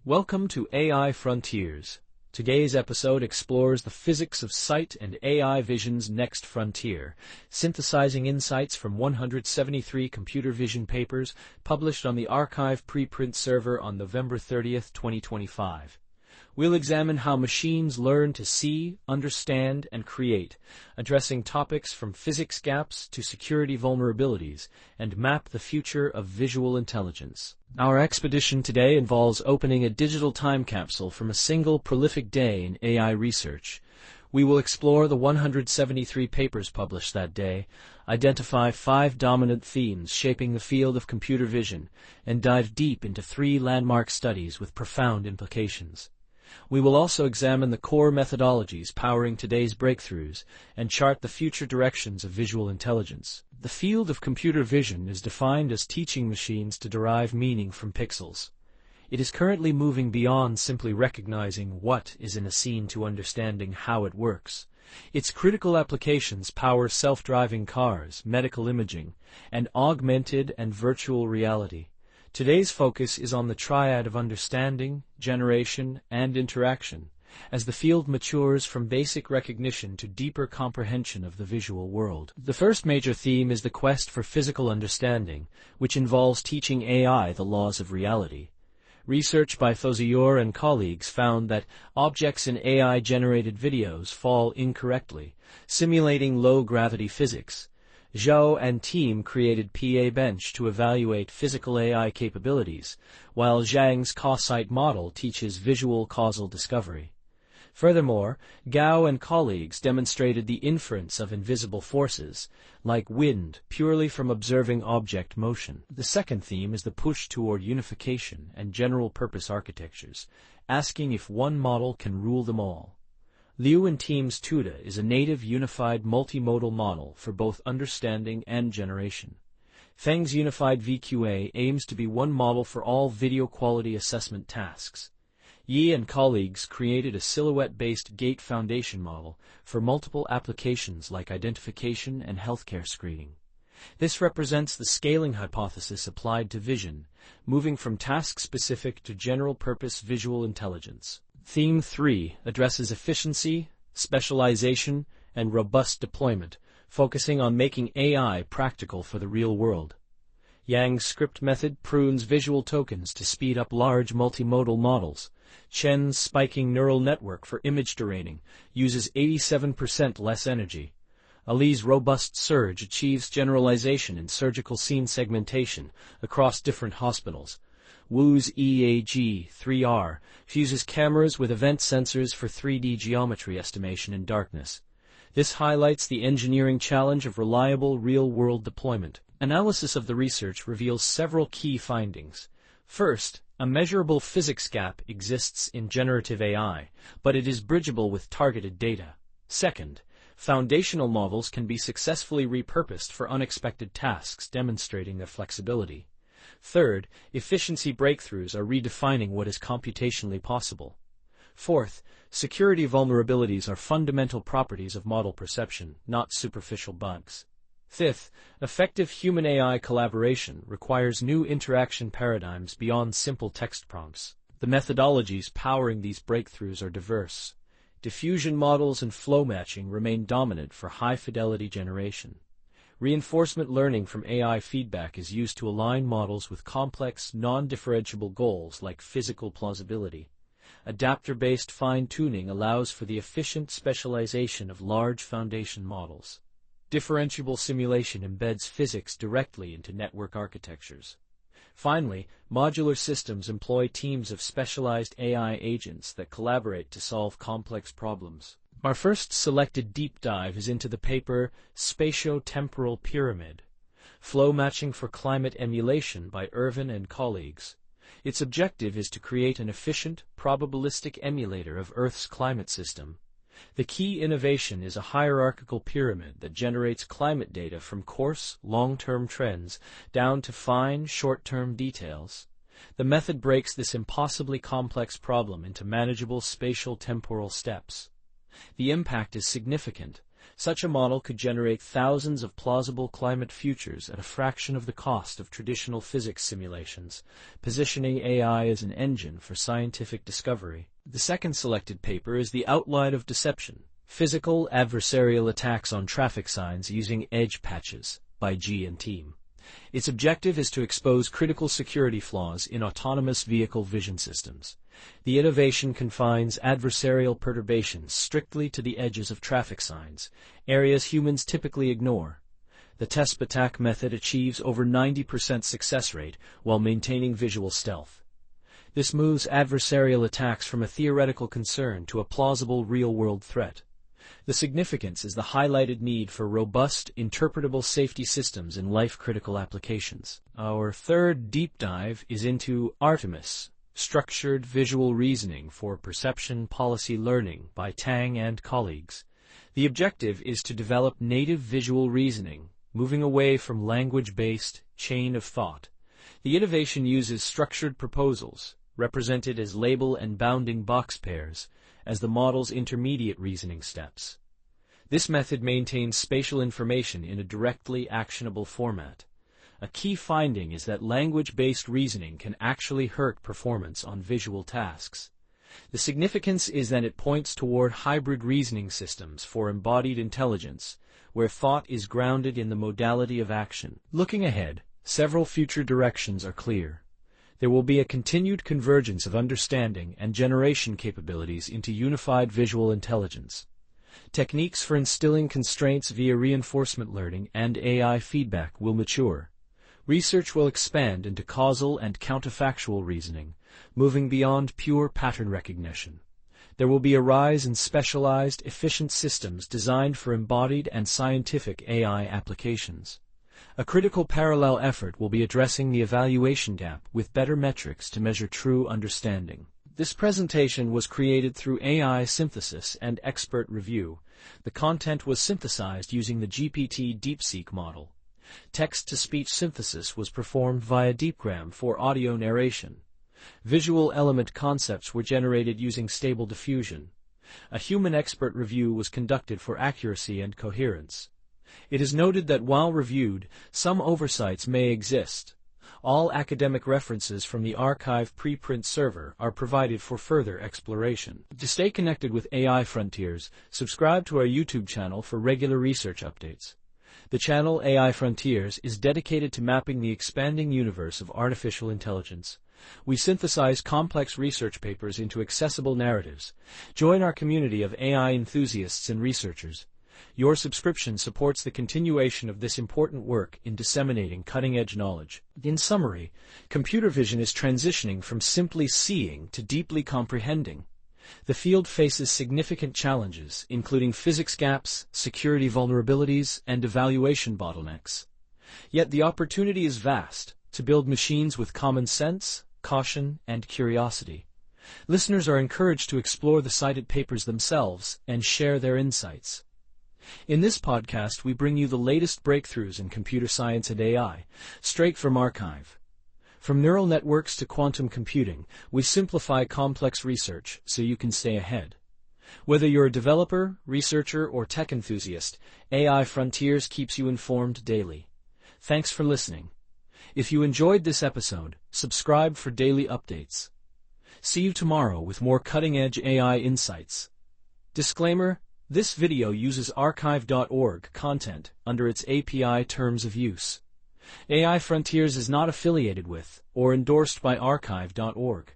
Welcome to AI Frontiers. Today's episode explores the physics of sight and AI vision's next frontier, synthesizing insights from 173 computer vision papers published on the arXiv preprint server on November 30th, 2025. We'll examine how machines learn to see, understand, and create, addressing topics from physics gaps to security vulnerabilities, and map the future of visual intelligence. Our expedition today involves opening a digital time capsule from a single prolific day in AI research. We will explore the 173 papers published that day, identify 5 dominant themes shaping the field of computer vision, and dive deep into 3 landmark studies with profound implications. We will also examine the core methodologies powering today's breakthroughs and chart the future directions of visual intelligence. The field of computer vision is defined as teaching machines to derive meaning from pixels. It is currently moving beyond simply recognizing what is in a scene to understanding how it works. Its critical applications power self-driving cars, medical imaging, and augmented and virtual reality. Today's focus is on the triad of understanding, generation, and interaction, as the field matures from basic recognition to deeper comprehension of the visual world. The first major theme is the quest for physical understanding, which involves teaching AI the laws of reality. Research by Thozier and colleagues found that objects in AI-generated videos fall incorrectly, simulating low-gravity physics. Zhou and team created PA Bench to evaluate physical AI capabilities, while Zhang's Causight model teaches visual causal discovery. Furthermore, Gao and colleagues demonstrated the inference of invisible forces, like wind, purely from observing object motion. The second theme is the push toward unification and general-purpose architectures, asking if one model can rule them all. Liu and team's TUNA is a native unified multimodal model for both understanding and generation. Feng's unified VQA aims to be one model for all video quality assessment tasks. Yi and colleagues created a silhouette-based gate foundation model for multiple applications like identification and healthcare screening. This represents the scaling hypothesis applied to vision, moving from task-specific to general-purpose visual intelligence. Theme 3 addresses efficiency, specialization, and robust deployment, focusing on making AI practical for the real world. Yang's script method prunes visual tokens to speed up large multimodal models. Chen's spiking neural network for image deraining uses 87% less energy. Ali's robust surge achieves generalization in surgical scene segmentation across different hospitals. Wu's EAG-3R fuses cameras with event sensors for 3D geometry estimation in darkness. This highlights the engineering challenge of reliable real-world deployment. Analysis of the research reveals several key findings. First, a measurable physics gap exists in generative AI, but it is bridgeable with targeted data. Second, foundational models can be successfully repurposed for unexpected tasks, demonstrating their flexibility. Third, efficiency breakthroughs are redefining what is computationally possible. Fourth, security vulnerabilities are fundamental properties of model perception, not superficial bugs. Fifth, effective human-AI collaboration requires new interaction paradigms beyond simple text prompts. The methodologies powering these breakthroughs are diverse. Diffusion models and flow matching remain dominant for high-fidelity generation. Reinforcement learning from AI feedback is used to align models with complex, non-differentiable goals like physical plausibility. Adapter-based fine-tuning allows for the efficient specialization of large foundation models. Differentiable simulation embeds physics directly into network architectures. Finally, modular systems employ teams of specialized AI agents that collaborate to solve complex problems. Our first selected deep dive is into the paper Spatio-Temporal Pyramid, Flow Matching for Climate Emulation by Irvin and colleagues. Its objective is to create an efficient, probabilistic emulator of Earth's climate system. The key innovation is a hierarchical pyramid that generates climate data from coarse, long-term trends down to fine, short-term details. The method breaks this impossibly complex problem into manageable spatial temporal steps. The impact is significant. Such a model could generate thousands of plausible climate futures at a fraction of the cost of traditional physics simulations, positioning AI as an engine for scientific discovery. The second selected paper is The Outline of Deception: Physical Adversarial Attacks on Traffic Signs Using Edge Patches by G and team. Its objective is to expose critical security flaws in autonomous vehicle vision systems. The innovation confines adversarial perturbations strictly to the edges of traffic signs, areas humans typically ignore. The TESP attack method achieves over 90% success rate while maintaining visual stealth. This moves adversarial attacks from a theoretical concern to a plausible real-world threat. The significance is the highlighted need for robust, interpretable safety systems in life-critical applications. Our third deep dive is into Artemis: Structured Visual Reasoning for Perception Policy Learning by Tang and colleagues. The objective is to develop native visual reasoning, moving away from language-based chain of thought. The innovation uses structured proposals, represented as label and bounding box pairs, as the model's intermediate reasoning steps. This method maintains spatial information in a directly actionable format. A key finding is that language-based reasoning can actually hurt performance on visual tasks. The significance is that it points toward hybrid reasoning systems for embodied intelligence, where thought is grounded in the modality of action. Looking ahead, several future directions are clear. There will be a continued convergence of understanding and generation capabilities into unified visual intelligence. Techniques for instilling constraints via reinforcement learning and AI feedback will mature. Research will expand into causal and counterfactual reasoning, moving beyond pure pattern recognition. There will be a rise in specialized, efficient systems designed for embodied and scientific AI applications. A critical parallel effort will be addressing the evaluation gap with better metrics to measure true understanding. This presentation was created through AI synthesis and expert review. The content was synthesized using the GPT DeepSeek model. Text-to-speech synthesis was performed via DeepGram for audio narration. Visual element concepts were generated using Stable Diffusion. A human expert review was conducted for accuracy and coherence. It is noted that while reviewed, some oversights may exist. All academic references from the arXiv preprint server are provided for further exploration. To stay connected with AI Frontiers, subscribe to our YouTube channel for regular research updates. The channel AI Frontiers is dedicated to mapping the expanding universe of artificial intelligence. We synthesize complex research papers into accessible narratives. Join our community of AI enthusiasts and researchers. Your subscription supports the continuation of this important work in disseminating cutting-edge knowledge. In summary, computer vision is transitioning from simply seeing to deeply comprehending. The field faces significant challenges, including physics gaps, security vulnerabilities, and evaluation bottlenecks. Yet the opportunity is vast to build machines with common sense, caution, and curiosity. Listeners are encouraged to explore the cited papers themselves and share their insights. In this podcast, we bring you the latest breakthroughs in computer science and AI, straight from arXiv. From neural networks to quantum computing, we simplify complex research so you can stay ahead. Whether you're a developer, researcher, or tech enthusiast, AI Frontiers keeps you informed daily. Thanks for listening. If you enjoyed this episode, subscribe for daily updates. See you tomorrow with more cutting-edge AI insights. Disclaimer: this video uses arXiv.org content under its API terms of use. AI Frontiers is not affiliated with or endorsed by arXiv.org.